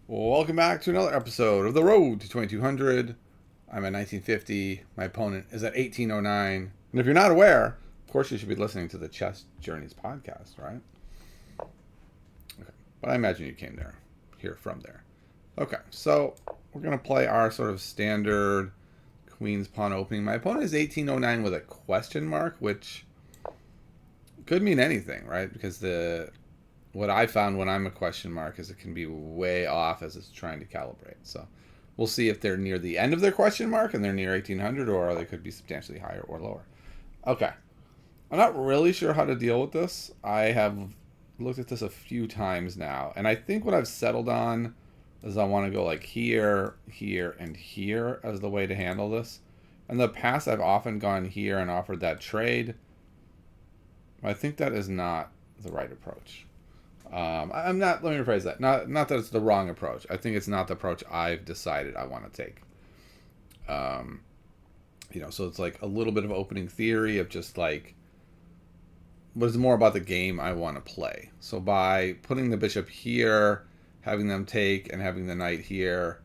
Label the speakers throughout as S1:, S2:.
S1: Welcome back to another episode of The Road to 2200. I'm at 1950. My opponent is at 1809. And if you're not aware, of course you should be listening to the Chess Journeys podcast, right? Okay. But I imagine you came there, here from there. Okay, so we're going to play our sort of standard Queen's Pawn opening. My opponent is 1809 with a question mark, which could mean anything, right? Because what I found when I'm a question mark is it can be way off as it's trying to calibrate. So we'll see if they're near the end of their question mark and they're near 1800, or they could be substantially higher or lower. Okay. I'm not really sure how to deal with this. I have looked at this a few times now, and I think what I've settled on is I want to go like here, here, and here as the way to handle this. In the past, I've often gone here and offered that trade. I think that is not the right approach. I'm not. Let me rephrase that. Not that it's the wrong approach. I think it's not the approach I've decided I want to take. Um, so it's like a little bit of opening theory of just like, but it's more about the game I want to play. So by putting the bishop here, having them take, and having the knight here,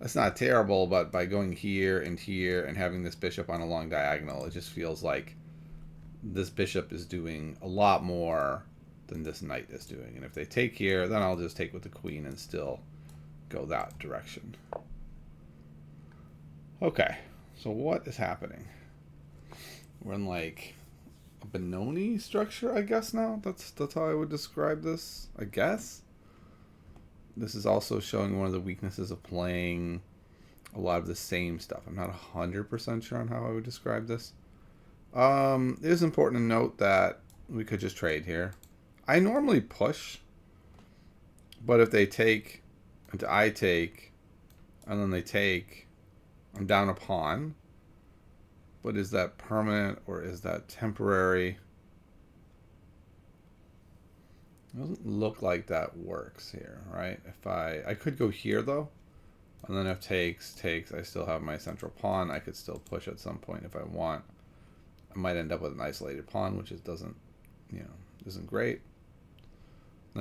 S1: that's not terrible. But by going here and having this bishop on a long diagonal, it just feels like this bishop is doing a lot more than this knight is doing. And if they take here, then I'll just take with the queen and still go that direction. Okay, so what is happening? We're in like a Benoni structure, I guess now. That's how I would describe this, I guess. This is also showing one of the weaknesses of playing a lot of the same stuff. I'm not 100% sure on how I would describe this. It is important to note that we could just trade here. I normally push, but if they take and I take and then they take, I'm down a pawn. But is that permanent or is that temporary? It doesn't look like that works here, right? If I could go here though, and then if takes, I still have my central pawn. I could still push at some point if I want. I might end up with an isolated pawn, which doesn't, isn't great. Not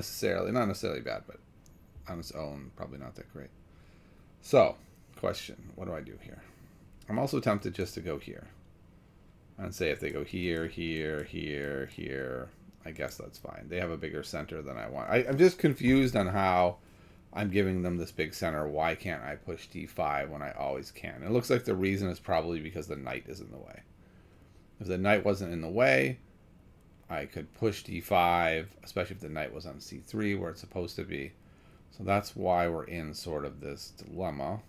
S1: necessarily bad, but on its own, probably not that great. So, question, what do I do here? I'm also tempted just to go here. And say if they go here, here, here, here, I guess that's fine. They have a bigger center than I want. I'm just confused on how I'm giving them this big center. Why can't I push d5 when I always can? It looks like the reason is probably because the knight is in the way. If the knight wasn't in the way, I could push d5, especially if the knight was on c3 where it's supposed to be. So that's why we're in sort of this dilemma.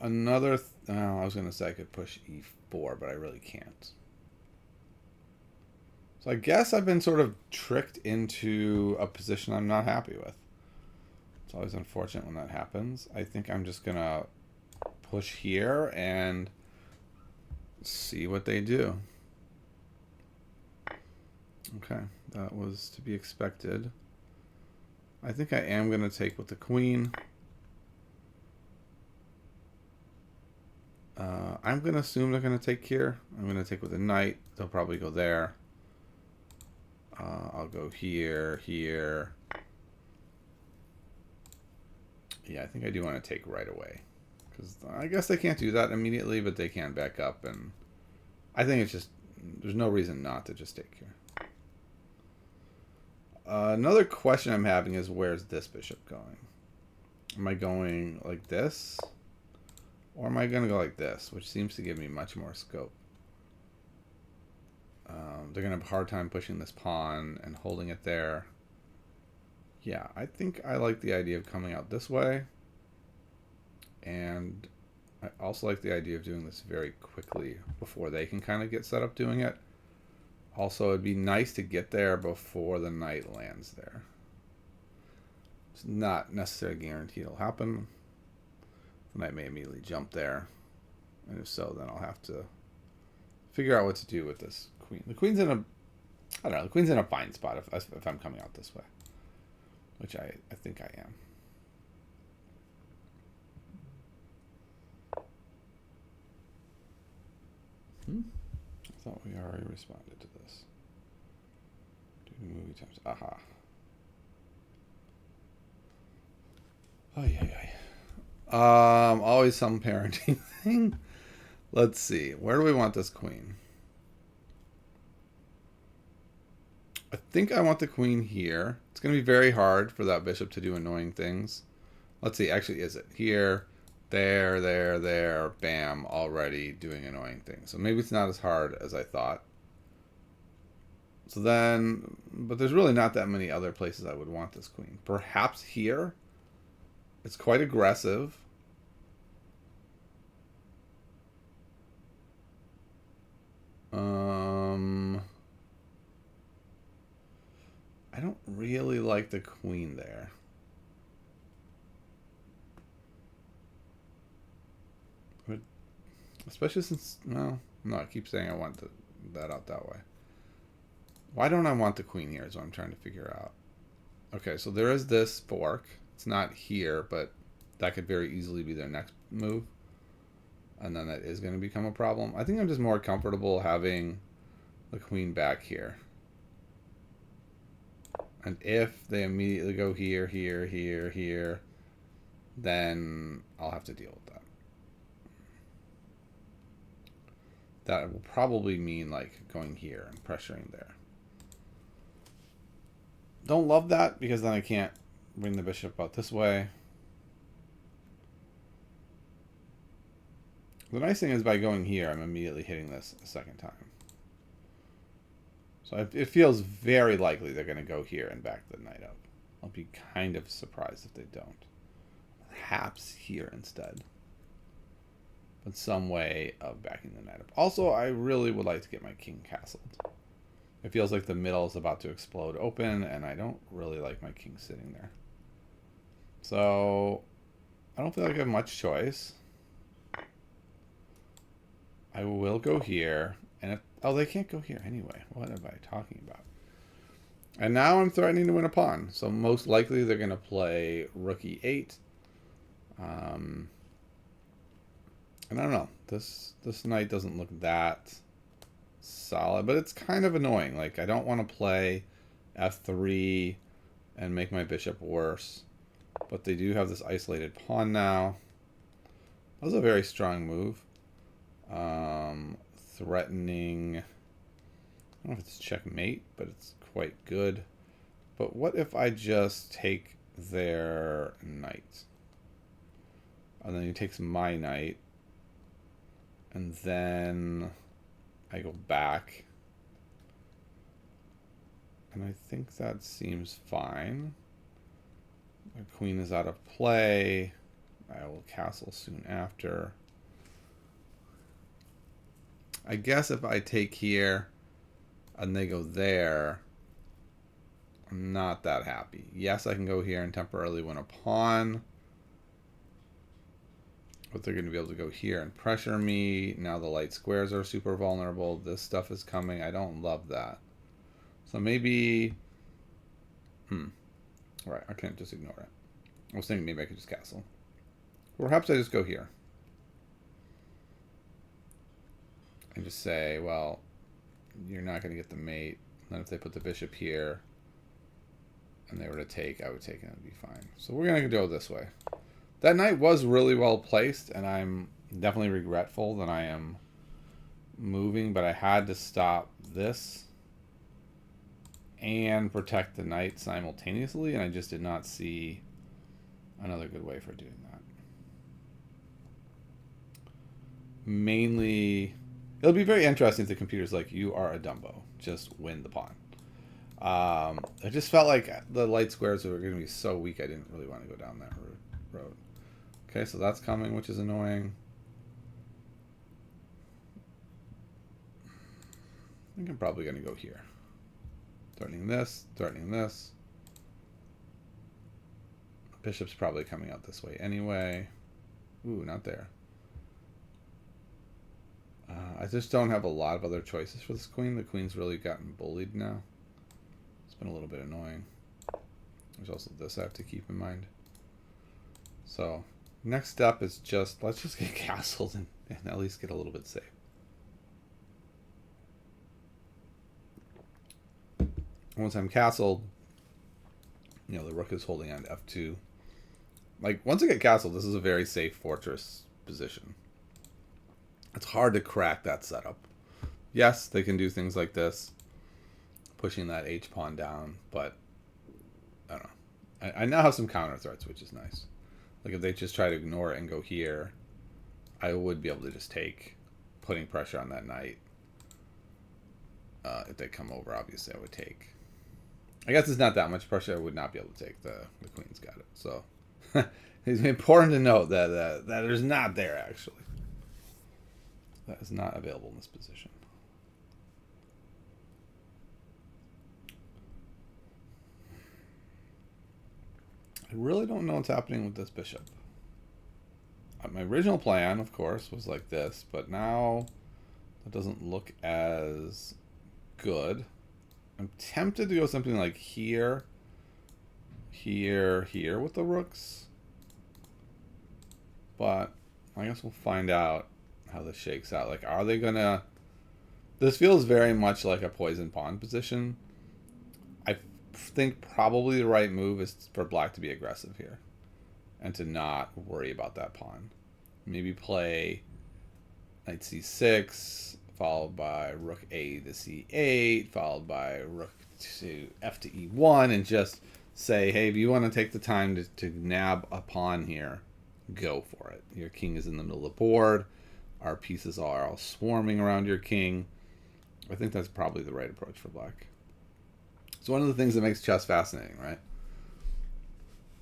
S1: I was going to say I could push e4, but I really can't. So I guess I've been sort of tricked into a position I'm not happy with. It's always unfortunate when that happens. I think I'm just going to push here and see what they do. Okay, that was to be expected. I think I am going to take with the queen. I'm going to assume they're going to take here. I'm going to take with the knight. They'll probably go there. I'll go here, here. Yeah, I think I do want to take right away. Because I guess they can't do that immediately, but they can back up. And I think it's just, there's no reason not to just take here. Another question I'm having is, where's this bishop going? Am I going like this? Or am I going to go like this, which seems to give me much more scope? They're going to have a hard time pushing this pawn and holding it there. Yeah, I think I like the idea of coming out this way. And I also like the idea of doing this very quickly before they can kind of get set up doing it. Also, it'd be nice to get there before the knight lands there. It's not necessarily guaranteed it'll happen. The knight may immediately jump there. And if so, then I'll have to figure out what to do with this queen. The queen's in the queen's in a fine spot if I'm coming out this way. Which I think I am. I thought we already responded to this. Do movie times. Aha. Oh yeah. Always some parenting thing. Let's see. Where do we want this queen? I think I want the queen here. It's going to be very hard for that bishop to do annoying things. Let's see. Actually, is it here? There. Bam. Already doing annoying things. So maybe it's not as hard as I thought. So then, but there's really not that many other places I would want this queen. Perhaps here. It's quite aggressive. I don't really like the queen there. But especially since, well, no, I keep saying I want that out that way. Why don't I want the queen here is what I'm trying to figure out. Okay, so there is this fork. It's not here, but that could very easily be their next move. And then that is going to become a problem. I think I'm just more comfortable having the queen back here. And if they immediately go here, then I'll have to deal with that. That will probably mean like going here and pressuring there. Don't love that because then I can't bring the bishop out this way. The nice thing is by going here, I'm immediately hitting this a second time. So it feels very likely they're going to go here and back the knight up. I'll be kind of surprised if they don't. Perhaps here instead. But some way of backing the knight up. Also, I really would like to get my king castled. It feels like the middle is about to explode open, and I don't really like my king sitting there. So, I don't feel like I have much choice. I will go here. And if, oh, they can't go here anyway. What am I talking about? And now I'm threatening to win a pawn. So most likely they're going to play rook e8. And I don't know. This knight doesn't look that solid, but it's kind of annoying. Like, I don't want to play f3 and make my bishop worse. But they do have this isolated pawn now. That was a very strong move. Threatening, I don't know if it's checkmate, but it's quite good. But what if I just take their knight? And then he takes my knight. And then I go back. And I think that seems fine. The queen is out of play. I will castle soon after. I guess if I take here and they go there, I'm not that happy. Yes, I can go here and temporarily win a pawn. But they're going to be able to go here and pressure me. Now the light squares are super vulnerable. This stuff is coming. I don't love that. So maybe... Right, I can't just ignore it. I was thinking maybe I could just castle. Perhaps I just go here. And just say, well, you're not going to get the mate. And then if they put the bishop here and they were to take, I would take and it would be fine. So we're going to go this way. That knight was really well placed, and I'm definitely regretful that I am moving, but I had to stop this and protect the knight simultaneously, and I just did not see another good way for doing that. Mainly... It'll be very interesting if the computer's like, you are a Dumbo. Just win the pawn. I just felt like the light squares were going to be so weak I didn't really want to go down that road. Okay, so that's coming, which is annoying. I think I'm probably going to go here. Threatening this, threatening this. Bishop's probably coming out this way anyway. Ooh, not there. I just don't have a lot of other choices for this queen. The queen's really gotten bullied now. It's been a little bit annoying. There's also this I have to keep in mind. So, next step is just, let's just get castled and at least get a little bit safe. Once I'm castled, you know, the rook is holding on to f2. Like, once I get castle, this is a very safe fortress position. It's hard to crack that setup. Yes, they can do things like this, pushing that H pawn down, but I don't know. I now have some counter threats, which is nice. Like, if they just try to ignore it and go here, I would be able to just take, putting pressure on that knight. If they come over, obviously, I would take. I guess it's not that much pressure. I would not be able to take. The queen's got it. So it's important to note that that is not there, actually. That is not available in this position. I really don't know what's happening with this bishop. My original plan, of course, was like this, but now it doesn't look as good. I'm tempted to go something like here, here, here with the rooks. But I guess we'll find out how this shakes out. Like, are they gonna... This feels very much like a poison pawn position. I think probably the right move is for black to be aggressive here and to not worry about that pawn. Maybe play knight c6, followed by rook a to c8, followed by rook to f to e1, and just say, hey, if you want to take the time to nab a pawn here, go for it. Your king is in the middle of the board. Our pieces are all swarming around your king. I think that's probably the right approach for black. It's one of the things that makes chess fascinating, right?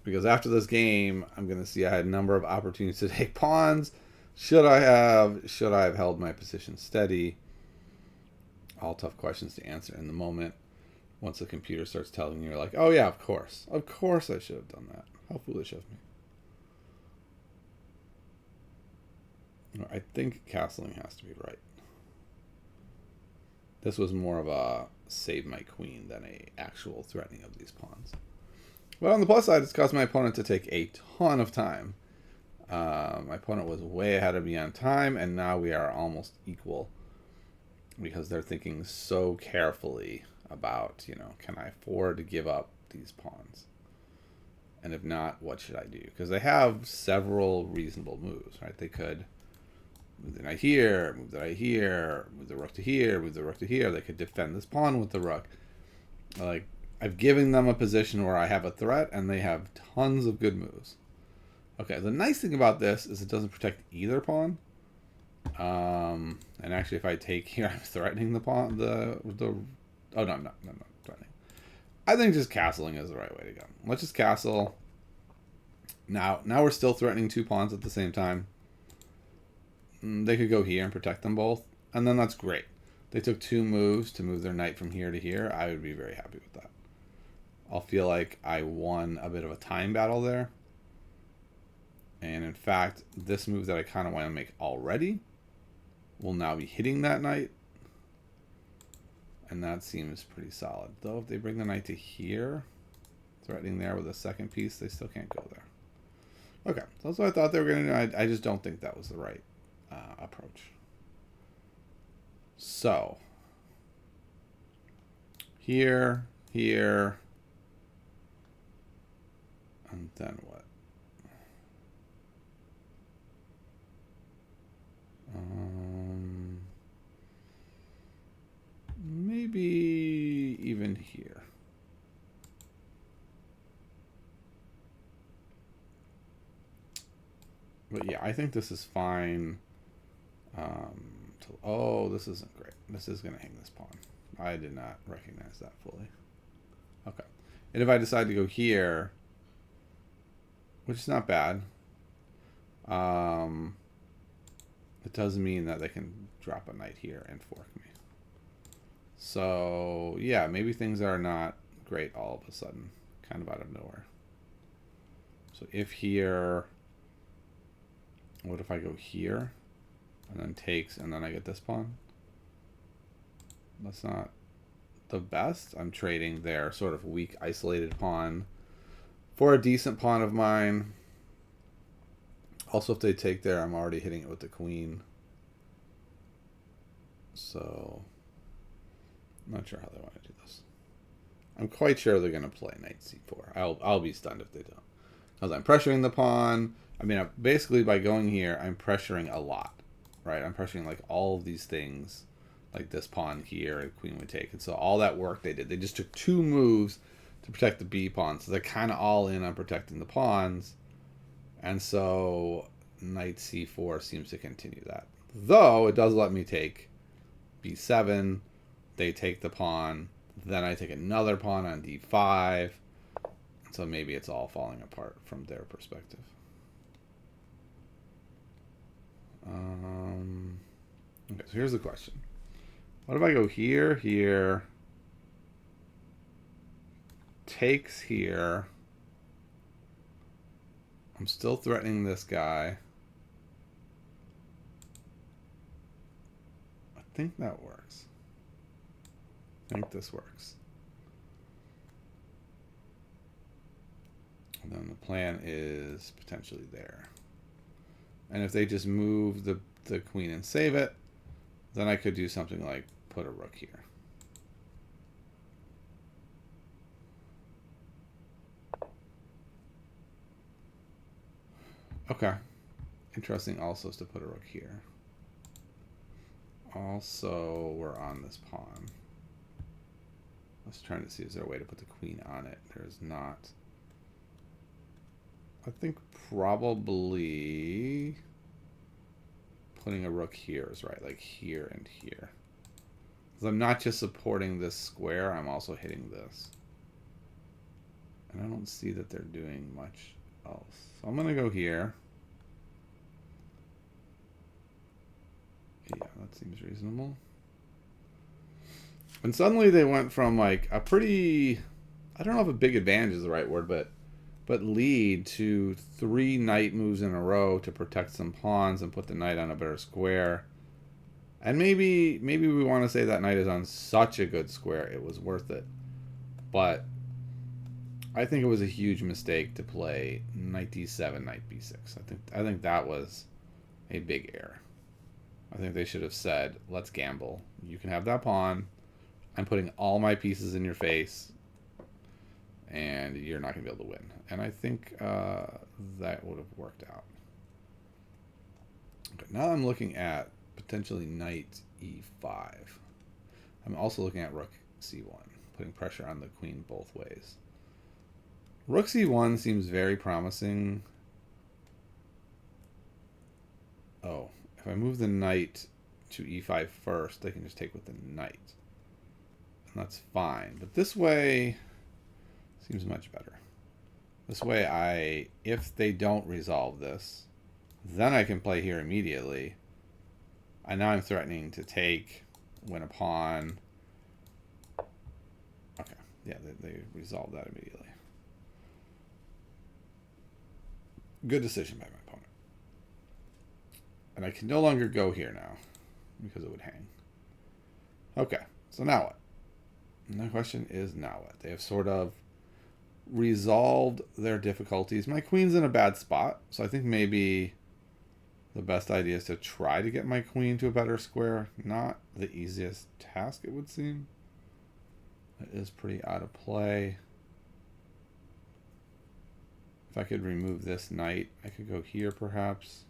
S1: Because after this game, I'm going to see I had a number of opportunities to take pawns. Should I have held my position steady? All tough questions to answer in the moment. Once the computer starts telling you, like, oh yeah, of course I should have done that. How foolish of me. I think castling has to be right. This was more of a save my queen than a actual threatening of these pawns. But on the plus side, it's caused my opponent to take a ton of time. My opponent was way ahead of me on time, and now we are almost equal because they're thinking so carefully about, can I afford to give up these pawns? And if not, what should I do? Because they have several reasonable moves, right? They could move the knight here, move the knight here, move the rook to here, move the rook to here. They could defend this pawn with the rook. Like, I've given them a position where I have a threat, and they have tons of good moves. Okay, the nice thing about this is it doesn't protect either pawn. And actually, if I take here, I'm threatening the pawn. Oh no, I'm not threatening. I think just castling is the right way to go. Let's just castle. Now we're still threatening two pawns at the same time. They could go here and protect them both, and then that's great. They took two moves to move their knight from here to here. I would be very happy with that. I'll feel like I won a bit of a time battle there. And in fact, this move that I kind of want to make already will now be hitting that knight. And that seems pretty solid. Though if they bring the knight to here, threatening there with a second piece, they still can't go there. Okay, so that's what I thought they were going to do. I just don't think that was the right approach. So, here, and then what? Maybe even here. But yeah, I think this is fine. Oh, this isn't great. This is going to hang this pawn. I did not recognize that fully. Okay. And if I decide to go here, which is not bad, it does mean that they can drop a knight here and fork me. So, yeah, maybe things are not great all of a sudden, kind of out of nowhere. So if here, what if I go here and then takes and then I get this pawn? That's not the best. I'm trading their sort of weak, isolated pawn for a decent pawn of mine. Also, if they take there, I'm already hitting it with the queen. So, I'm not sure how they want to do this. I'm quite sure they're going to play knight c4. I'll be stunned if they don't. Because I'm pressuring the pawn. I mean, basically by going here, I'm pressuring a lot, right? I'm pressuring like all of these things, like this pawn here, and queen would take. And so all that work they did, they just took 2 moves to protect the b pawn. So they're kind of all in on protecting the pawns. And so knight c4 seems to continue that. Though it does let me take b7. They take the pawn. Then I take another pawn on d5. So maybe it's all falling apart from their perspective. Okay, so here's the question. What if I go here, here, takes here. I'm still threatening this guy. I think that works. I think this works. And then the plan is potentially there. And if they just move the queen and save it, then I could do something like put a rook here. Okay. Interesting also is to put a rook here. Also, we're on this pawn. I was trying to see, is there a way to put the queen on it? There is not. I think probably putting a rook here is right, like here and here. Because I'm not just supporting this square, I'm also hitting this. And I don't see that they're doing much else. So I'm going to go here. Yeah, that seems reasonable. And suddenly they went from like a pretty, I don't know if a big advantage is the right word, but lead to 3 knight moves in a row to protect some pawns and put the knight on a better square. And maybe we want to say that knight is on such a good square it was worth it. But I think it was a huge mistake to play knight d7, knight b6. I think that was a big error. I think they should have said, let's gamble. You can have that pawn. I'm putting all my pieces in your face, and you're not going to be able to win. And I think that would have worked out. Okay, now I'm looking at potentially knight e5. I'm also looking at rook c1, putting pressure on the queen both ways. Rook c1 seems very promising. Oh, if I move the knight to e5 first, they can just take with the knight. And that's fine. But this way seems much better. This way, if they don't resolve this, then I can play here immediately. And now I'm threatening to take, win a pawn. Okay, yeah, they resolved that immediately. Good decision by my opponent. And I can no longer go here now, because it would hang. Okay, so now what? And the question is now what? They have sort of resolved their difficulties. My queen's in a bad spot, so I think maybe the best idea is to try to get my queen to a better square. Not the easiest task, it would seem. It is pretty out of play. If I could remove this knight, I could go here perhaps.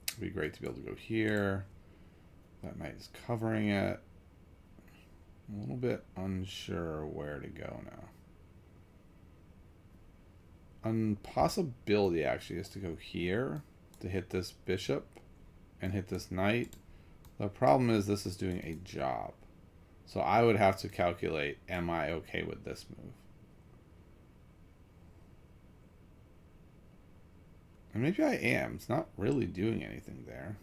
S1: It'd be great to be able to go here. That knight is covering it. I'm a little bit unsure where to go now. A possibility actually is to go here to hit this bishop and hit this knight. The problem is this is doing a job. So I would have to calculate, am I okay with this move? And maybe I am. It's not really doing anything there.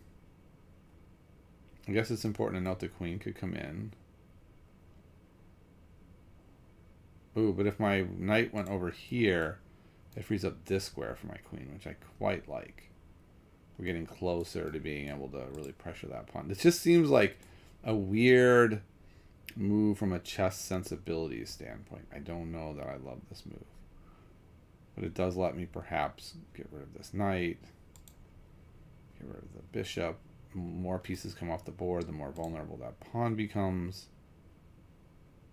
S1: I guess it's important to note the queen could come in. Ooh, but if my knight went over here, it frees up this square for my queen, which I quite like. We're getting closer to being able to really pressure that pawn. This just seems like a weird move from a chess sensibility standpoint. I don't know that I love this move. But it does let me perhaps get rid of this knight, get rid of the bishop. More pieces come off the board, the more vulnerable that pawn becomes.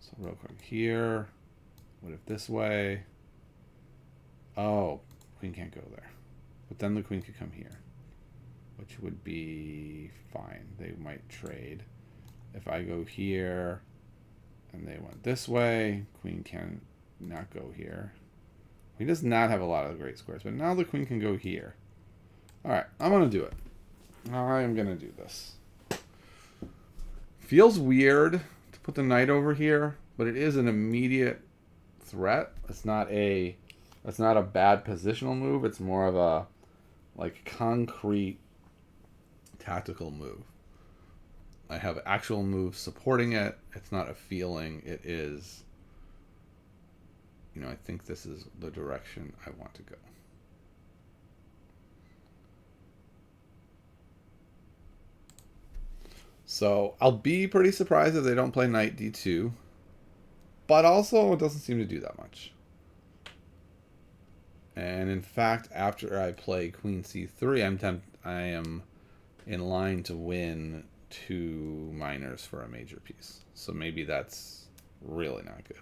S1: So real quick here, What if this way? Oh, queen can't go there. But then the queen could come here, which would be fine. They might trade. If I go here and they went this way, queen can not go here. He does not have a lot of great squares, but now the queen can go here. All right, I'm going to do it. I'm going to do this. Feels weird to put the knight over here, but it is an immediate threat. It's not a bad positional move. It's more of a like concrete tactical move. I have actual moves supporting it. It's not a feeling. It is, I think this is the direction I want to go. So I'll be pretty surprised if they don't play knight d2. But also, it doesn't seem to do that much. And in fact, after I play queen c3, I am in line to win 2 minors for a major piece. So maybe that's really not good.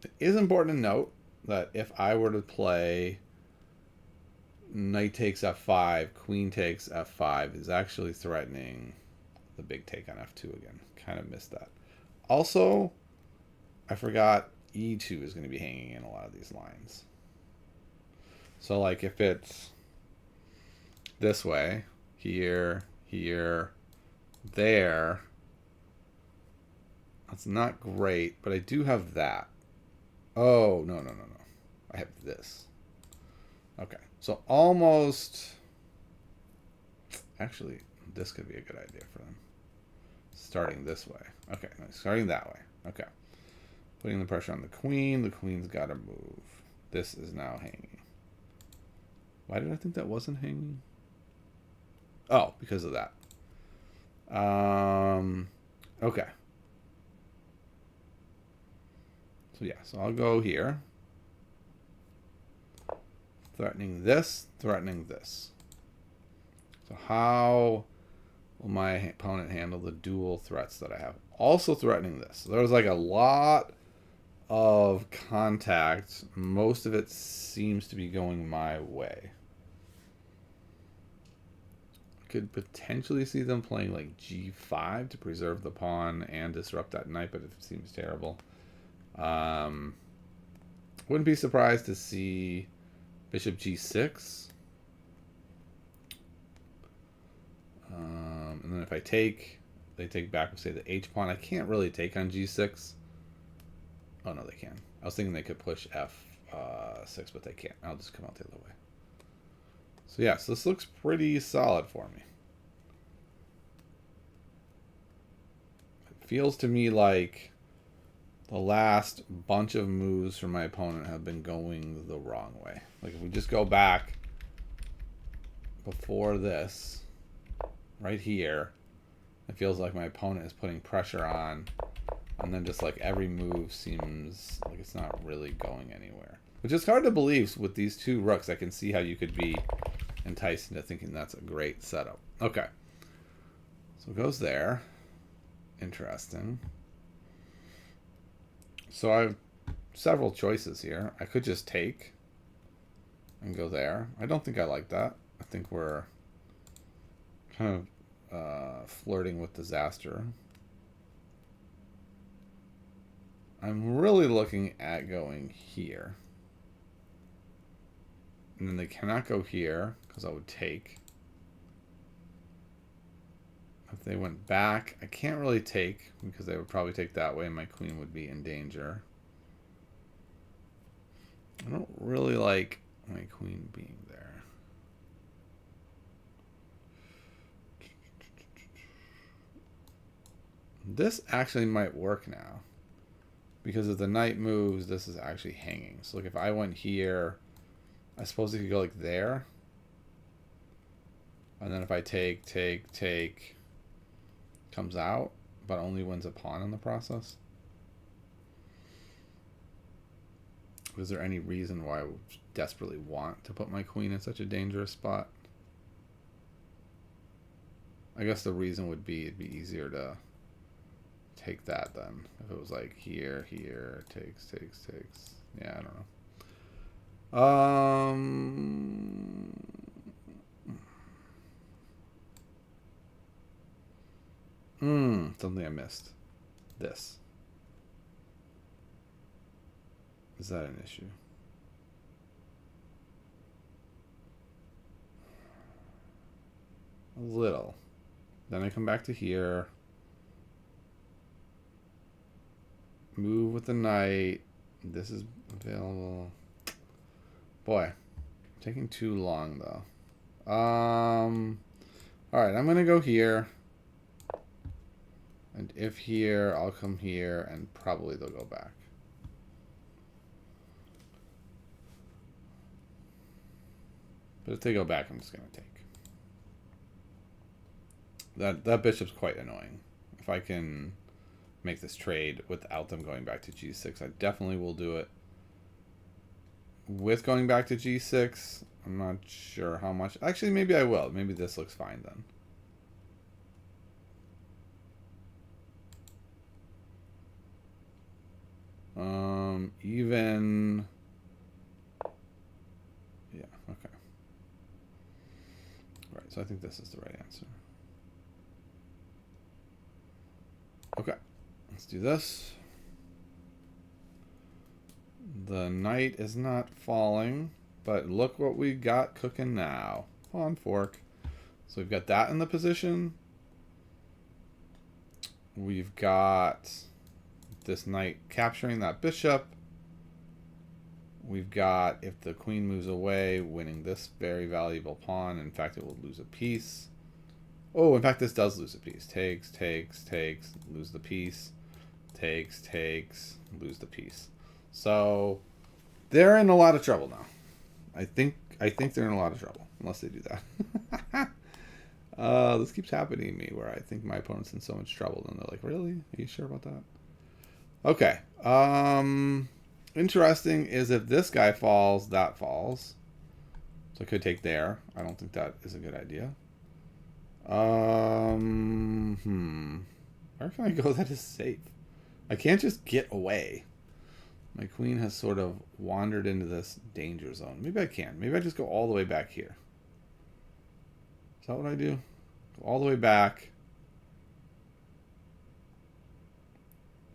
S1: It is important to note that if I were to play knight takes f5, queen takes f5, is actually threatening the big take on f2 again. Kind of missed that. Also, I forgot e2 is going to be hanging in a lot of these lines. So like if it's this way, here, here, there, that's not great, but I do have that. Oh, no. I have this. Okay, so almost... Actually, this could be a good idea for them. Starting this way. Okay, starting that way. Okay. Putting the pressure on the queen. The queen's got to move. This is now hanging. Why did I think that wasn't hanging? Oh, because of that. Okay. So yeah, so I'll go here. Threatening this, threatening this. So how will my opponent handle the dual threats that I have? Also threatening this. So there's like a lot of contact. Most of it seems to be going my way. I could potentially see them playing like g5 to preserve the pawn and disrupt that knight, but it seems terrible. Wouldn't be surprised to see bishop g6. And then if I take, they take back, say, the h pawn. I can't really take on g6. Oh, no, they can. I was thinking they could push f6, but they can't. I'll just come out the other way. So, yeah, so this looks pretty solid for me. It feels to me like the last bunch of moves from my opponent have been going the wrong way. Like, if we just go back before this, right here, it feels like my opponent is putting pressure on, and then just like every move seems like it's not really going anywhere. Which is hard to believe with these two rooks. I can see how you could be enticed into thinking that's a great setup. Okay. So it goes there. Interesting. So I have several choices here. I could just take and go there. I don't think I like that. I think we're kind of flirting with disaster. I'm really looking at going here. And then they cannot go here because I would take. If they went back, I can't really take because they would probably take that way and my queen would be in danger. I don't really like my queen being there. This actually might work now. Because if the knight moves, this is actually hanging. So like if I went here, I suppose it could go like there. And then if I take, comes out, but only wins a pawn in the process. Is there any reason why I would desperately want to put my queen in such a dangerous spot? I guess the reason would be it'd be easier to take that then. If it was like here, here, takes. Yeah, I don't know. Something I missed. This. Is that an issue? A little. Then I come back to here. Move with the knight. This is available. Boy, taking too long though. Alright, I'm gonna go here. And if here, I'll come here and probably they'll go back. But if they go back, I'm just gonna take. That bishop's quite annoying. If I can make this trade without them going back to g6, I definitely will do it. With going back to g6, I'm not sure how much. Actually, maybe I will. Maybe this looks fine then. Even. Yeah, okay. Right, so I think this is the right answer. Okay, let's do this. The knight is not falling, but look what we got cooking now. Pawn fork. So we've got that in the position. We've got this knight capturing that bishop. We've got, if the queen moves away, winning this very valuable pawn. In fact, it will lose a piece. Oh, in fact, this does lose a piece. Takes, lose the piece. Takes, lose the piece. So they're in a lot of trouble now. I think they're in a lot of trouble, unless they do that. This keeps happening to me where I think my opponent's in so much trouble, and they're like, really? Are you sure about that? Okay. Interesting is if this guy falls, that falls. So I could take there. I don't think that is a good idea. Where can I go that is safe? I can't just get away. My queen has sort of wandered into this danger zone. Maybe I can. Maybe I just go all the way back here. Is that what I do? Go all the way back.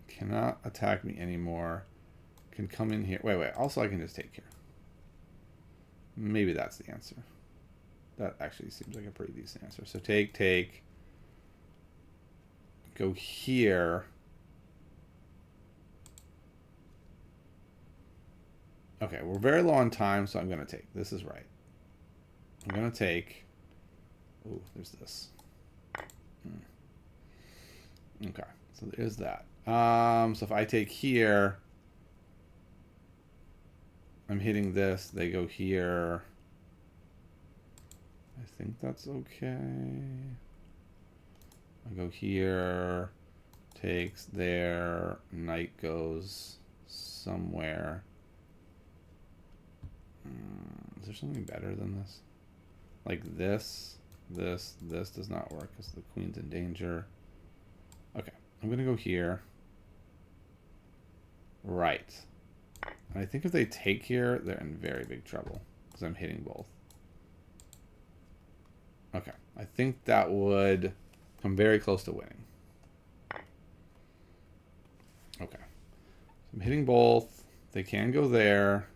S1: Cannot attack me anymore. Can come in here. Wait. Also, I can just take here. Maybe that's the answer. That actually seems like a pretty decent answer. So take. Go here. Okay, we're very low on time, so I'm going to take. This is right. I'm going to take. Ooh, there's this. Okay, so there's that. So if I take here, I'm hitting this. They go here. I think that's okay. I go here. Takes there. Knight goes somewhere. Is there something better than this? Like this does not work because the queen's in danger. Okay, I'm gonna go here. Right. And I think if they take here, they're in very big trouble because I'm hitting both. Okay, I think that would come very close to winning. Okay, so I'm hitting both. They can go there.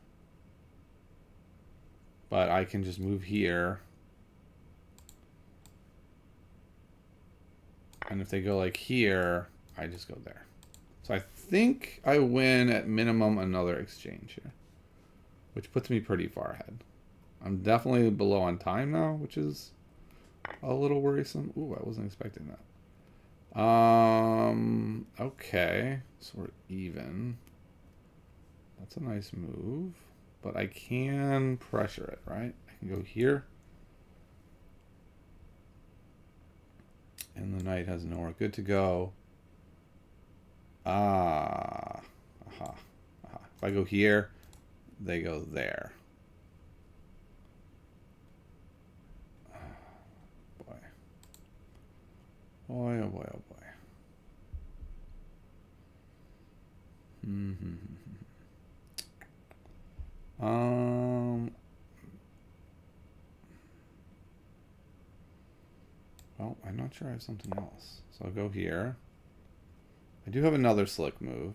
S1: But I can just move here. And if they go like here, I just go there. So I think I win at minimum another exchange here, which puts me pretty far ahead. I'm definitely below on time now, which is a little worrisome. Ooh, I wasn't expecting that. Okay, so we're even. That's a nice move. But I can pressure it, right? I can go here. And the knight has nowhere good to go. If I go here, they go there. Boy. Boy, oh boy, oh boy. Mm-hmm. Well, I'm not sure I have something else. So I'll go here. I do have another slick move.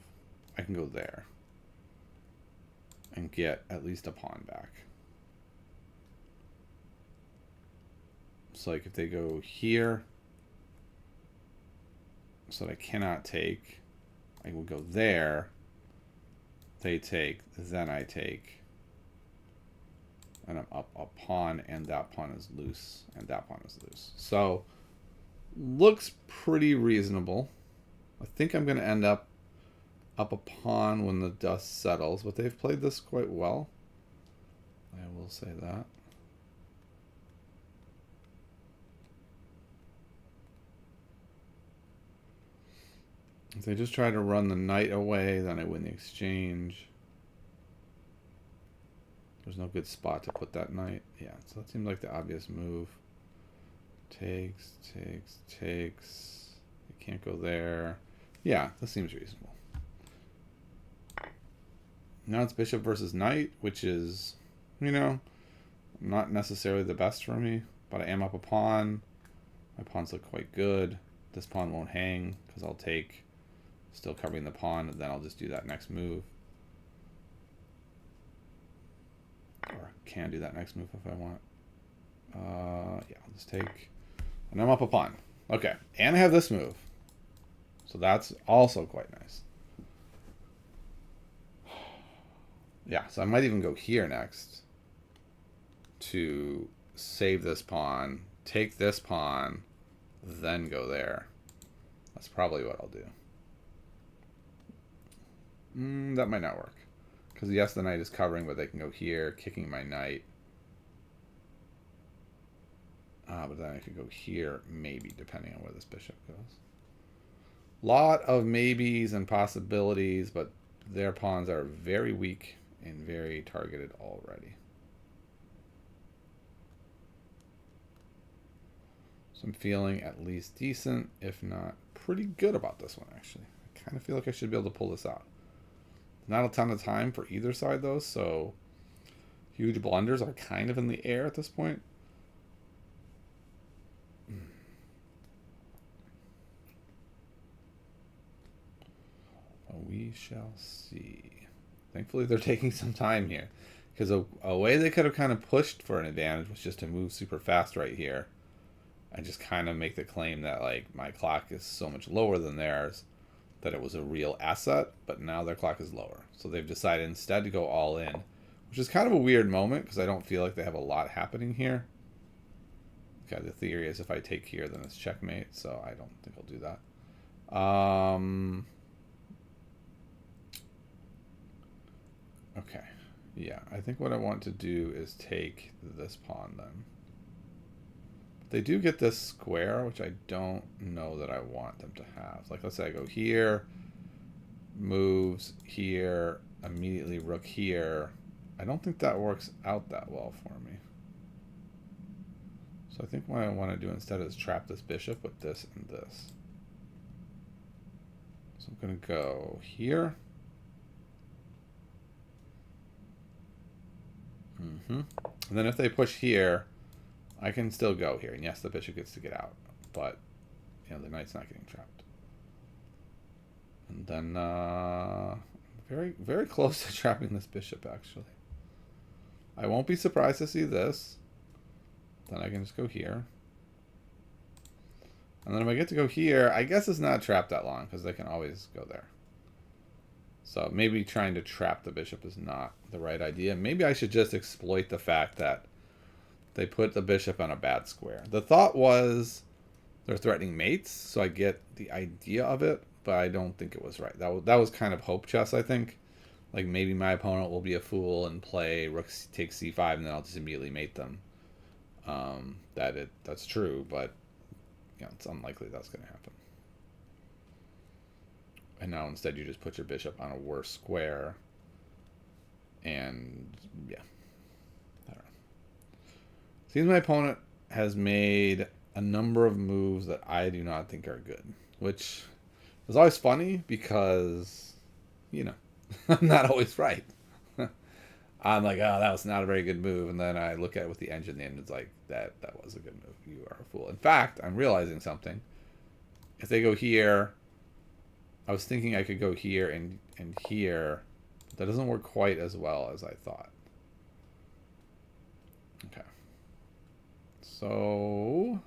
S1: I can go there and get at least a pawn back. So like if they go here, so that I cannot take, I will go there. They take, then I take. And I'm up a pawn, and that pawn is loose, and that pawn is loose. So, looks pretty reasonable. I think I'm going to end up a pawn when the dust settles, but they've played this quite well. I will say that. If they just try to run the knight away, then I win the exchange. There's no good spot to put that knight. Yeah, so that seems like the obvious move. Takes, takes, takes. You can't go there. Yeah, that seems reasonable. Now it's bishop versus knight, which is, you know, not necessarily the best for me, but I am up a pawn. My pawns look quite good. This pawn won't hang because I'll take, still covering the pawn, and then I'll just do that next move. Or can do that next move if I want. Yeah, I'll just take, and I'm up a pawn. Okay, and I have this move, so that's also quite nice. Yeah, so I might even go here next to save this pawn, take this pawn, then go there. That's probably what I'll do. That might not work. Because yes, the knight is covering, but they can go here, kicking my knight. But then I could go here, maybe, depending on where this bishop goes. Lot of maybes and possibilities, but their pawns are very weak and very targeted already. So I'm feeling at least decent, if not pretty good about this one, actually. I kind of feel like I should be able to pull this out. Not a ton of time for either side, though, so huge blunders are kind of in the air at this point. Well, we shall see. Thankfully, they're taking some time here, because a way they could have kind of pushed for an advantage was just to move super fast right here and just kind of make the claim that, like, my clock is so much lower than theirs that it was a real asset, but now their clock is lower. So they've decided instead to go all in, which is kind of a weird moment because I don't feel like they have a lot happening here. Okay, the theory is if I take here, then it's checkmate, so I don't think I'll do that. Okay, yeah, I think what I want to do is take this pawn then. They do get this square, which I don't know that I want them to have. Like, let's say I go here, moves here, immediately rook here. I don't think that works out that well for me. So I think what I want to do instead is trap this bishop with this and this. So I'm going to go here. And then if they push here, I can still go here. And yes, the bishop gets to get out. But, you know, the knight's not getting trapped. And then, very, very close to trapping this bishop, actually. I won't be surprised to see this. Then I can just go here. And then if I get to go here, I guess it's not trapped that long, because they can always go there. So maybe trying to trap the bishop is not the right idea. Maybe I should just exploit the fact that they put the bishop on a bad square. The thought was they're threatening mates, so I get the idea of it, but I don't think it was right. That was kind of hope chess, I think. Like, maybe my opponent will be a fool and play rook takes c5, and then I'll just immediately mate them. That's true, but you know, it's unlikely that's going to happen. And now instead you just put your bishop on a worse square. And yeah. I don't know. Seems my opponent has made a number of moves that I do not think are good. Which is always funny because, you know, I'm not always right. I'm like, oh, that was not a very good move. And then I look at it with the engine and it's like, that was a good move. You are a fool. In fact, I'm realizing something. If they go here, I was thinking I could go here and here. But that doesn't work quite as well as I thought. Okay. So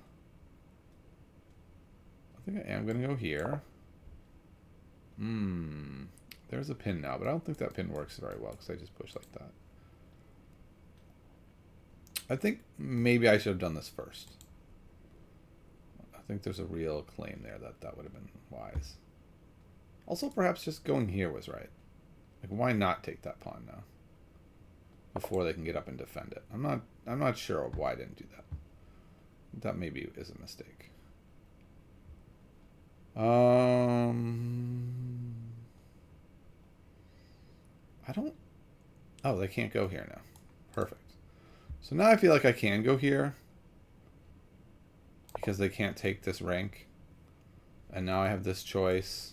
S1: I think I am going to go here. There's a pin now, but I don't think that pin works very well because I just push like that. I think maybe I should have done this first. I think there's a real claim there that would have been wise. Also, perhaps just going here was right. Like, why not take that pawn now? Before they can get up and defend it. I'm not sure of why I didn't do that. That maybe is a mistake. I don't... Oh, they can't go here now. Perfect. So now I feel like I can go here. Because they can't take this rank. And now I have this choice.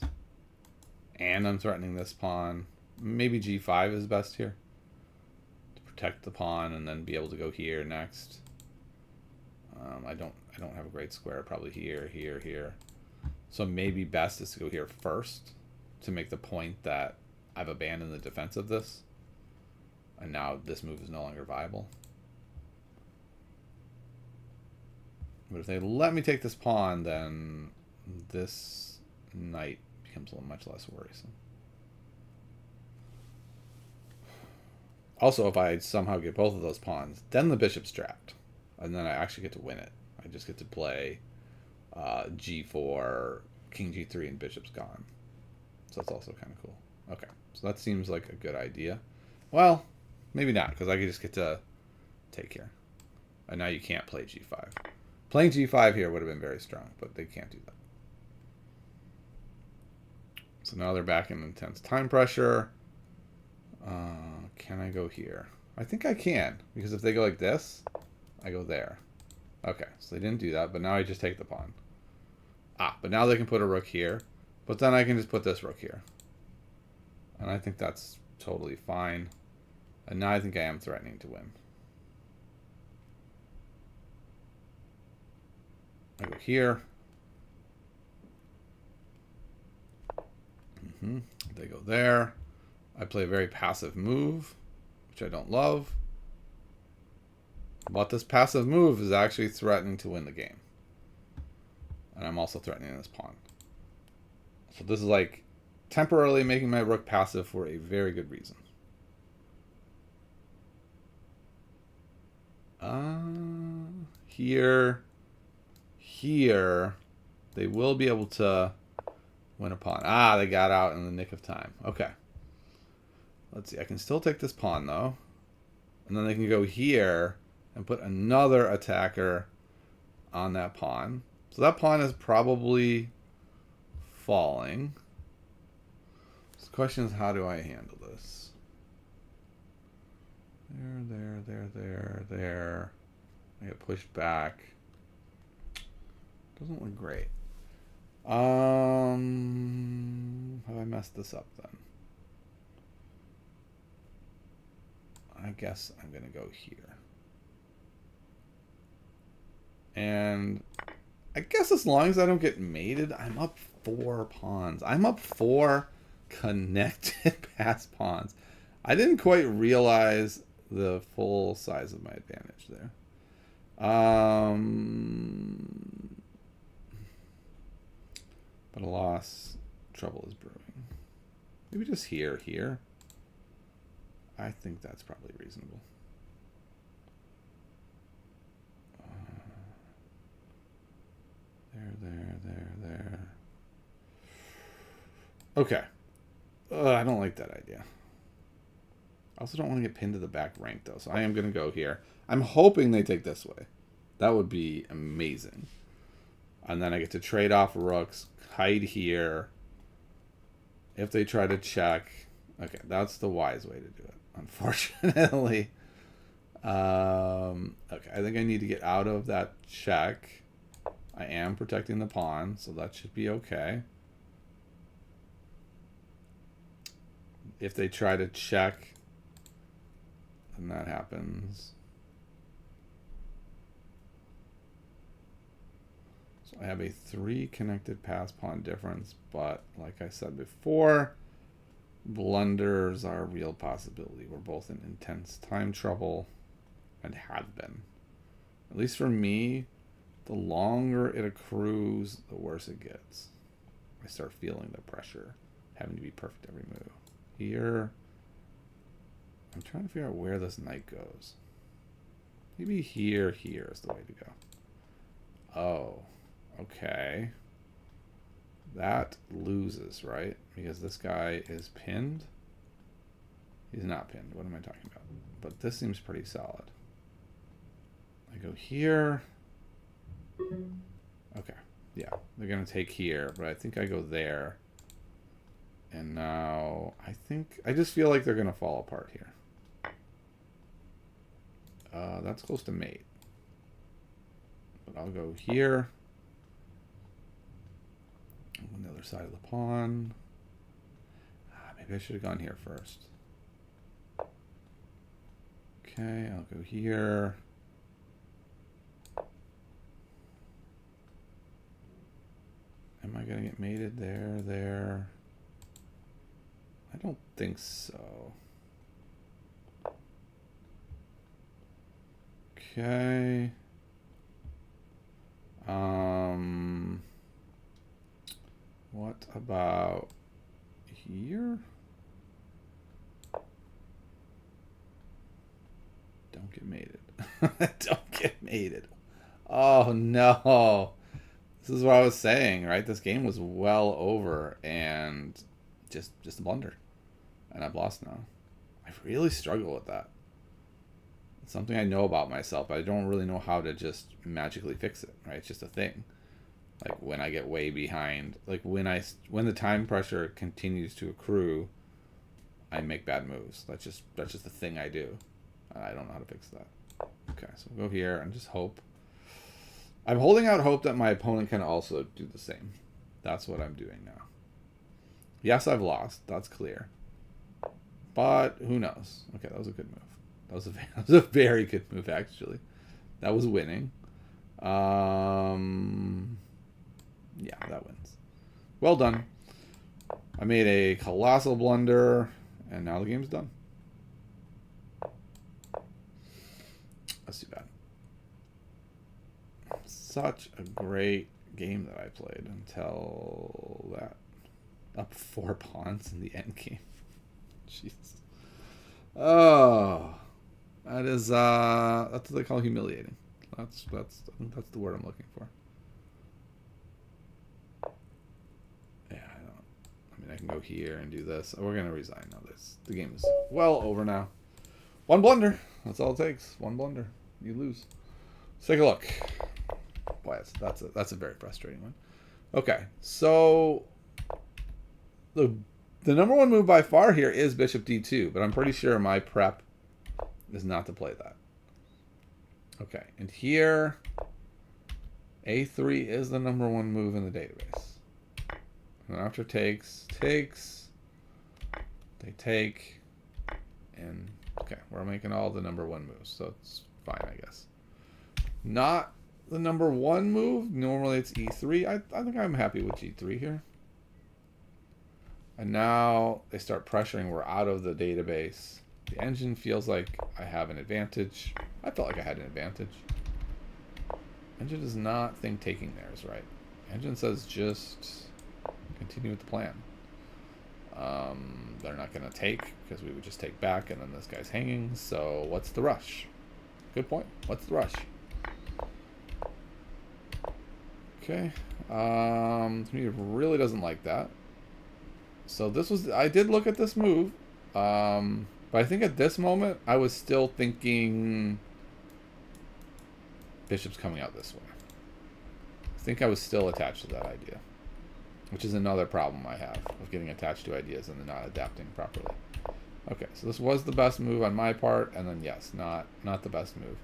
S1: And I'm threatening this pawn. Maybe g5 is best here. To protect the pawn and then be able to go here next. I don't have a great square. Probably here, here, here. So maybe best is to go here first. To make the point that I've abandoned the defense of this. And now this move is no longer viable. But if they let me take this pawn, then this knight becomes much less worrisome. Also, if I somehow get both of those pawns, then the bishop's trapped. And then I actually get to win it. I just get to play g4, king g3, and bishop's gone. So that's also kind of cool. Okay, so that seems like a good idea. Well, maybe not, because I could just get to take here. And now you can't play g5. Playing g5 here would have been very strong, but they can't do that. So now they're back in intense time pressure. Can I go here? I think I can, because if they go like this, I go there. Okay, so they didn't do that, but now I just take the pawn. But now they can put a rook here, but then I can just put this rook here. And I think that's totally fine. And now I think I am threatening to win. I go here. They go there. I play a very passive move, which I don't love. But this passive move is actually threatening to win the game. And I'm also threatening this pawn. So this is like temporarily making my rook passive for a very good reason. Here, they will be able to win a pawn. They got out in the nick of time. Okay. Let's see. I can still take this pawn, though. And then they can go here and put another attacker on that pawn. So that pawn is probably falling. So the question is, how do I handle this? There. I get pushed back. Doesn't look great. Have I messed this up then? I guess I'm going to go here. And I guess as long as I don't get mated, I'm up 4 pawns. I'm up 4 connected pass pawns. I didn't quite realize the full size of my advantage there. But alas, trouble is brewing. Maybe just here. I think that's probably reasonable. There. Okay. I don't like that idea. I also don't want to get pinned to the back rank, though, so I am going to go here. I'm hoping they take this way. That would be amazing. And then I get to trade off rooks, hide here. If they try to check... Okay, that's the wise way to do it, unfortunately. Okay, I think I need to get out of that check. I am protecting the pawn, so that should be okay. if they try to check, then that happens. So I have a 3 connected pass pawn difference, but like I said before, blunders are a real possibility. We're both in intense time trouble and have been. At least for me, the longer it accrues, the worse it gets. I start feeling the pressure, having to be perfect every move. Here, I'm trying to figure out where this knight goes. Maybe here is the way to go. Oh, okay. That loses, right? Because this guy is pinned. He's not pinned. What am I talking about? But this seems pretty solid. I go here. Okay. Yeah, they're going to take here, but I think I go there. And now I just feel like they're going to fall apart here. That's close to mate. But I'll go here. On the other side of the pawn. Maybe I should have gone here first. Okay, I'll go here. Am I going to get mated there? I don't think so. Okay. What about here? Don't get mated. Don't get mated. Oh no. This is what I was saying, right? This game was well over and just a blunder. And I've lost now. I really struggle with that. It's something I know about myself, but I don't really know how to just magically fix it, right? It's just a thing. Like when I get way behind, like when the time pressure continues to accrue, I make bad moves. That's just the thing I do. I don't know how to fix that. Okay, so we'll go here and just hope. I'm holding out hope that my opponent can also do the same. That's what I'm doing now. Yes, I've lost. That's clear. But who knows? Okay, that was a good move. That was a very good move, actually. That was winning. Yeah, that wins. Well done. I made a colossal blunder, and now the game's done. That's too bad. Such a great game that I played until that. Up 4 pawns in the end game. Jeez. Oh, that is that's what they call humiliating. That's I think that's the word I'm looking for. Yeah, I mean, I can go here and do this. We're gonna resign now. The game is well over now. 1 blunder. That's all it takes. 1 blunder. You lose. Let's take a look. Boy, that's a very frustrating one. Okay, so the number 1 move by far here is bishop d2, but I'm pretty sure my prep is not to play that. Okay, and here a3 is the number 1 move in the database. And after takes, they take, and okay, we're making all the number 1 moves, so it's fine, I guess. Not the number 1 move. Normally it's e3. I think I'm happy with g3 here. And now they start pressuring. We're out of the database. The engine feels like I have an advantage. I felt like I had an advantage. Engine does not think taking there is right. Engine says just continue with the plan. They're not going to take because we would just take back and then this guy's hanging. So what's the rush? Good point. What's the rush? Okay. He really doesn't like that. So this was, I did look at this move, but I think at this moment I was still thinking bishop's coming out this way. I think I was still attached to that idea, which is another problem I have of getting attached to ideas and then not adapting properly. Okay, so this was the best move on my part, and then yes, not the best move.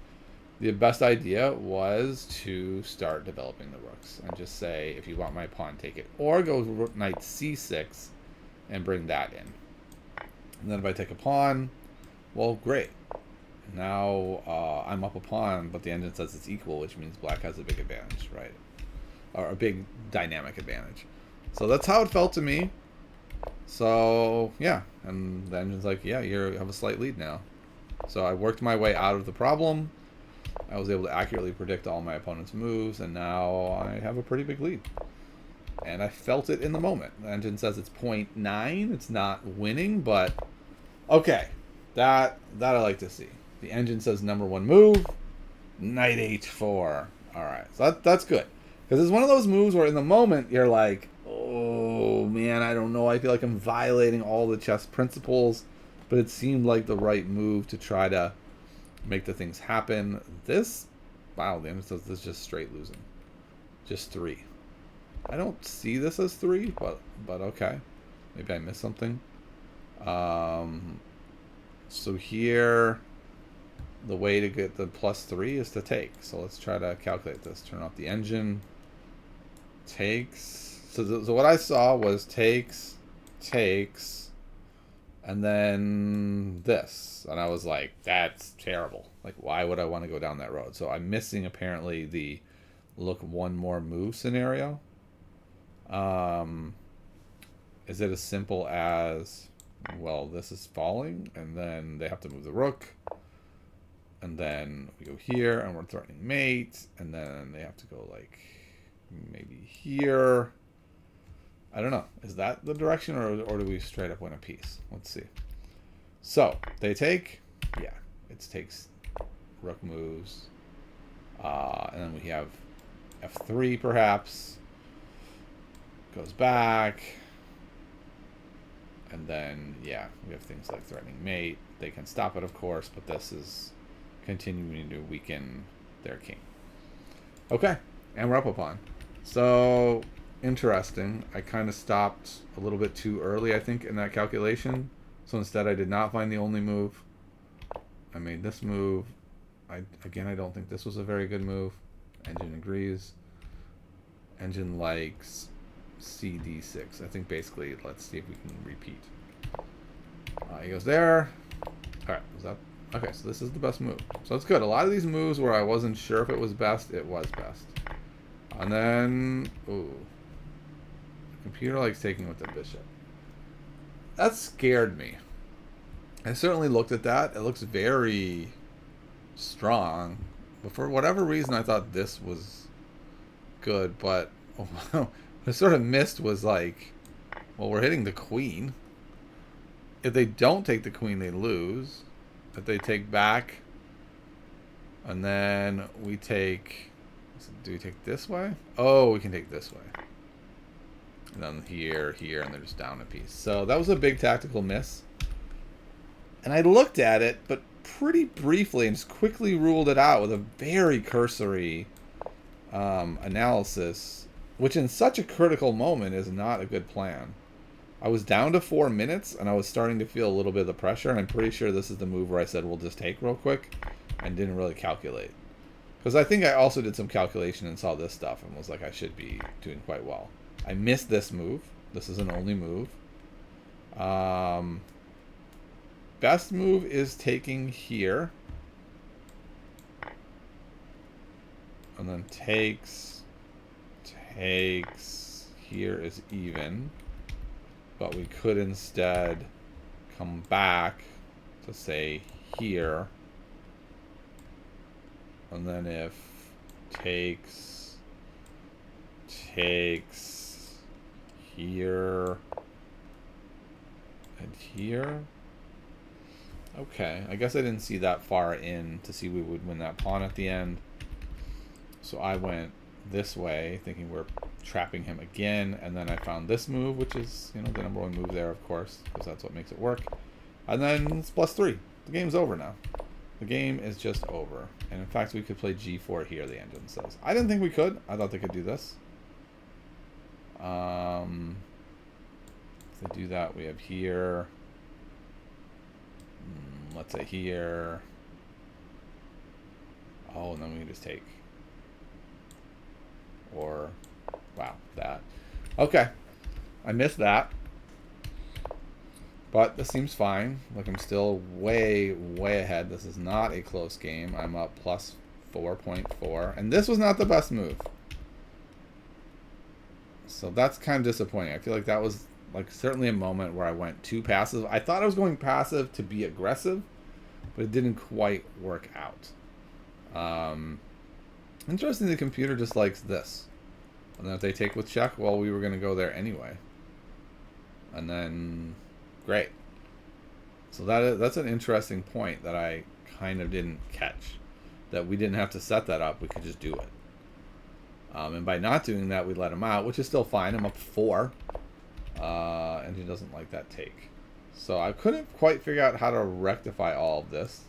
S1: The best idea was to start developing the rooks and just say, if you want my pawn, take it, or go knight c6 and bring that in. And then if I take a pawn, well, great. Now I'm up a pawn, but the engine says it's equal, which means black has a big advantage, right? Or a big dynamic advantage. So that's how it felt to me. So, yeah. And the engine's like, yeah, you have a slight lead now. So I worked my way out of the problem. I was able to accurately predict all my opponent's moves, and now I have a pretty big lead. And I felt it in the moment. The engine says it's 0.9. It's not winning, but okay. That I like to see. The engine says number one move, knight h4. All right, so that's good. Because it's one of those moves where in the moment you're like, oh man, I don't know. I feel like I'm violating all the chess principles, but it seemed like the right move to try to make the things happen. This, wow, the engine says this is just straight losing. Just 3. I don't see this as 3, but okay. Maybe I missed something. So here, the way to get the +3 is to take. So let's try to calculate this. Turn off the engine. Takes. So what I saw was takes, and then this. And I was like, that's terrible. Like, why would I want to go down that road? So I'm missing, apparently, the look one more move scenario. Is it as simple as, well, this is falling, and then they have to move the rook, and then we go here, and we're threatening mate, and then they have to go, like, maybe here. I don't know. Is that the direction, or do we straight up win a piece? Let's see. So, they take. Yeah, it takes rook moves. And then we have f3, perhaps. Goes back. And then, yeah, we have things like threatening mate. They can stop it, of course, but this is continuing to weaken their king. Okay, and we're up a pawn. So, interesting. I kind of stopped a little bit too early, I think, in that calculation. So instead, I did not find the only move. I made this move. Again, I don't think this was a very good move. Engine agrees. Engine likes CD6. I think basically, let's see if we can repeat. He goes there. All right, was that okay? So this is the best move. So it's good. A lot of these moves where I wasn't sure if it was best, it was best. And then, ooh, the computer likes taking with the bishop. That scared me. I certainly looked at that. It looks very strong, but for whatever reason, I thought this was good. But what I sort of missed was like, well, we're hitting the queen. If they don't take the queen, they lose. If they take back, and then we take, do we take this way? Oh, we can take this way. And then here, and they're just down a piece. So that was a big tactical miss. And I looked at it, but pretty briefly, and just quickly ruled it out with a very cursory analysis, which in such a critical moment is not a good plan. I was down to 4 minutes, and I was starting to feel a little bit of the pressure, and I'm pretty sure this is the move where I said, we'll just take real quick, and didn't really calculate. Because I think I also did some calculation and saw this stuff, and was like, I should be doing quite well. I missed this move. This is an only move. Best move is taking here. And then takes. Here is even. But we could instead come back to say here. And then if takes here and here. Okay, I guess I didn't see that far in to see we would win that pawn at the end. So I went this way, thinking we're trapping him again, and then I found this move, which is, you know, the number one move there, of course, because that's what makes it work. And then it's +3. The game's over now. The game is just over. And in fact, we could play g4 here, the engine says. I didn't think we could. I thought they could do this. If they do that, we have here. Let's say here. Oh, and then we can just take. Or, wow, that. Okay. I missed that. But this seems fine. Look, I'm still way, way ahead. This is not a close game. I'm up plus 4.4. And this was not the best move. So that's kind of disappointing. I feel like that was like certainly a moment where I went too passive. I thought I was going passive to be aggressive, but it didn't quite work out. Interesting, the computer just likes this. And then if they take with check, well, we were going to go there anyway. And then, great. So that's an interesting point that I kind of didn't catch. That we didn't have to set that up. We could just do it. And by not doing that, we let him out, which is still fine. I'm up 4. And he doesn't like that take. So I couldn't quite figure out how to rectify all of this.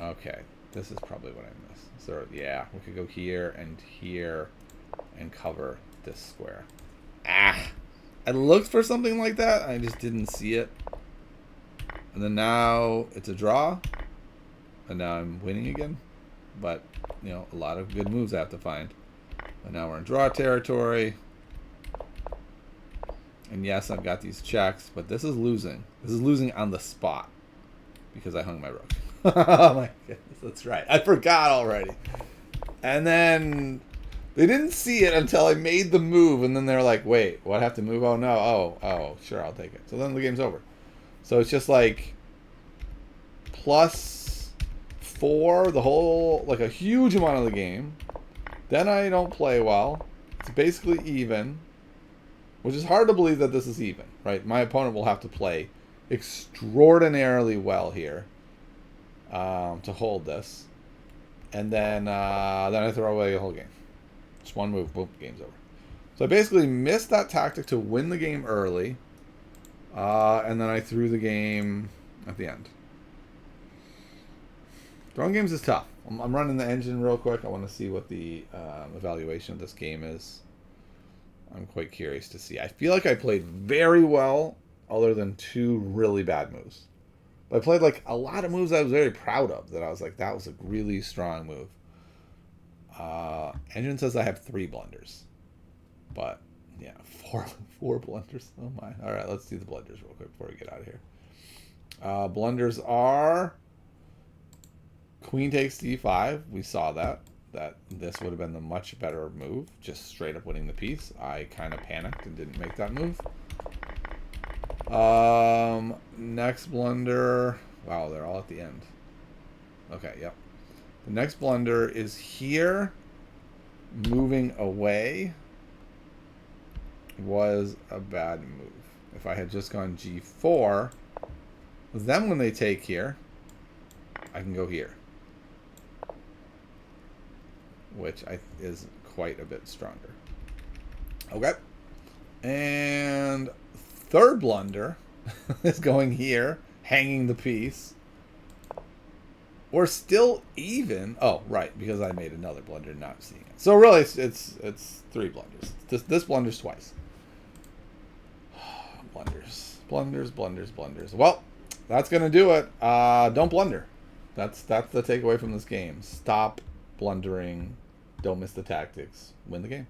S1: Okay. This is probably what I missed. So, yeah, we could go here and cover this square. Ah! I looked for something like that. I just didn't see it. And then now it's a draw. And now I'm winning again. But, you know, a lot of good moves I have to find. And now we're in draw territory. And yes, I've got these checks, but this is losing. This is losing on the spot. Because I hung my rook. Oh my goodness, that's right. I forgot already. And then they didn't see it until I made the move, and then they're like, wait, what, I have to move? Oh no, oh, sure, I'll take it. So then the game's over. So it's just like plus 4 the whole, like a huge amount of the game. Then I don't play well. It's basically even, which is hard to believe that this is even, right? My opponent will have to play extraordinarily well here to hold this. And then I throw away the whole game. Just one move, boom, game's over. So I basically missed that tactic to win the game early. And then I threw the game at the end. Throwing games is tough. I'm running the engine real quick. I want to see what the evaluation of this game is. I'm quite curious to see. I feel like I played very well, other than 2 really bad moves. But I played like a lot of moves I was very proud of. That I was like, that was a really strong move. Engine says I have 3 blunders. But, yeah, 4 blunders. Oh my. All right, let's do the blunders real quick before we get out of here. Blunders are queen takes d5. We saw that this would have been the much better move, just straight up winning the piece. I kind of panicked and didn't make that move. Next blunder. Wow, they're all at the end. Okay, yep. The next blunder is here. Moving away was a bad move. If I had just gone g4, then when they take here, I can go here, which is quite a bit stronger. Okay. And third blunder is going here, hanging the piece. We're still even. Oh, right, because I made another blunder not seeing it. So really, it's 3 blunders. This blunders twice. Blunders. Well, that's gonna do it. Don't blunder. That's the takeaway from this game. Stop blundering. Don't miss the tactics. Win the game.